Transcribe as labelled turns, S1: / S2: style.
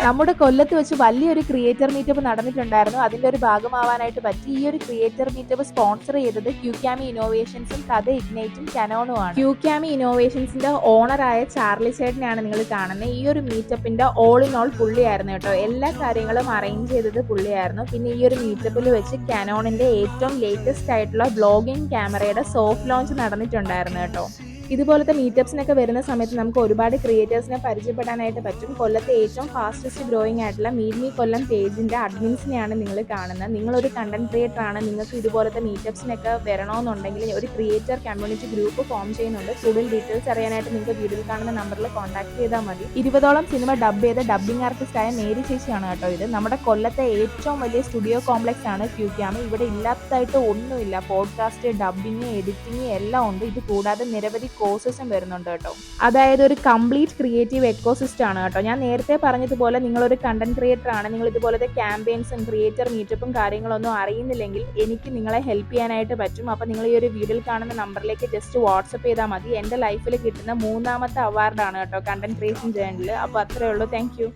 S1: നമ്മുടെ കൊല്ലത്ത് വെച്ച് വലിയൊരു ക്രിയേറ്റർ മീറ്റപ്പ് നടന്നിട്ടുണ്ടായിരുന്നു. അതിന്റെ ഒരു ഭാഗമാവാനായിട്ട് പറ്റി. ഈ ഒരു ക്രിയേറ്റർ മീറ്റപ്പ് സ്പോൺസർ ചെയ്തത് ക്യൂക്യാമി ഇന്നോവേഷൻസും കഥ ഇഗ്നൈറ്റും കനോണുമാണ്. ക്യൂക്യാമി ഇന്നോവേഷൻസിന്റെ ഓണറായ ചാർലി ചേട്ടനെയാണ് നിങ്ങൾ കാണുന്നത്. ഈ ഒരു മീറ്റപ്പിന്റെ ഓൾ ഇൻ ഓൾ പുള്ളിയായിരുന്നു കേട്ടോ. എല്ലാ കാര്യങ്ങളും അറേഞ്ച് ചെയ്തത് പുള്ളിയായിരുന്നു. പിന്നെ ഈ ഒരു മീറ്റപ്പിൽ വെച്ച് കനോണിന്റെ ഏറ്റവും ലേറ്റസ്റ്റ് ആയിട്ടുള്ള വ്ലോഗിംഗ് ക്യാമറയുടെ സോഫ്റ്റ് ലോഞ്ച് നടന്നിട്ടുണ്ടായിരുന്നു കേട്ടോ. ഇതുപോലത്തെ മീറ്റപ്സിനൊക്കെ വരുന്ന സമയത്ത് നമുക്ക് ഒരുപാട് ക്രിയേറ്റേഴ്സിനെ പരിചയപ്പെടാനായിട്ട് പറ്റും. കൊല്ലത്തെ ഏറ്റവും ഫാസ്റ്റസ്റ്റ് ഗ്രോയിങ് ആയിട്ടുള്ള മീറ്റ് മീ കൊല്ലം പേജിന്റെ അഡ്മിൻസിനെയാണ് നിങ്ങൾ കാണുന്നത്. നിങ്ങളൊരു കണ്ടന്റ് ക്രിയേറ്റർ ആണ്, നിങ്ങൾക്ക് ഇതുപോലത്തെ മീറ്റപ്സിനൊക്കെ വരണമെന്നുണ്ടെങ്കിൽ ഒരു ക്രിയേറ്റർ കമ്മ്യൂണിറ്റി ഗ്രൂപ്പ് ഫോം ചെയ്യുന്നുണ്ട്. കൂടുതൽ ഡീറ്റെയിൽസ് അറിയാനായിട്ട് നിങ്ങൾക്ക് വീഡിയോയിൽ കാണുന്ന നമ്പറിൽ കോൺടാക്ട് ചെയ്താൽ മതി. 20ഓളം സിനിമ ഡബ് ചെയ്ത ഡബ്ബിംഗ് ആർട്ടിസ്റ്റ് ആയ മേരി ചേച്ചിയാണ് കേട്ടോ ഇത്. നമ്മുടെ കൊല്ലത്തെ ഏറ്റവും വലിയ സ്റ്റുഡിയോ കോംപ്ലക്സ് ആണ് ക്യൂക്യാമി. ഇവിടെ ഇല്ലാത്തതായിട്ട് ഒന്നുമില്ല. പോഡ്കാസ്റ്റ്, ഡബ്ബിങ്, എഡിറ്റിംഗ് എല്ലാം ഉണ്ട്. ഇത് കൂടാതെ നിരവധി കോഴ്സസും വരുന്നുണ്ട് കേട്ടോ. അതായത് ഒരു കംപ്ലീറ്റ് ക്രിയേറ്റീവ് എക്കോസിസ്റ്റം ആണ് കേട്ടോ. ഞാൻ നേരത്തെ പറഞ്ഞതുപോലെ നിങ്ങളൊരു കണ്ടന്റ് ക്രിയേറ്റർ ആണ്, നിങ്ങൾ ഇതുപോലത്തെ ക്യാമ്പയിൻസും ക്രിയേറ്റർ മീറ്റപ്പും കാര്യങ്ങളൊന്നും അറിയുന്നില്ലെങ്കിൽ എനിക്ക് നിങ്ങളെ ഹെൽപ്പ് ചെയ്യാനായിട്ട് പറ്റും. അപ്പോൾ നിങ്ങൾ ഈ ഒരു വീഡിയോയിൽ കാണുന്ന നമ്പറിലേക്ക് ജസ്റ്റ് വാട്സപ്പ് ചെയ്താൽ മതി. എൻ്റെ ലൈഫിൽ കിട്ടുന്ന 3ാമത്തെ അവാർഡാണ് കേട്ടോ കണ്ടന്റ് ക്രിയേഷൻ ജേണലിൽ. അപ്പോൾ അത്രയേ ഉള്ളൂ. Thank you.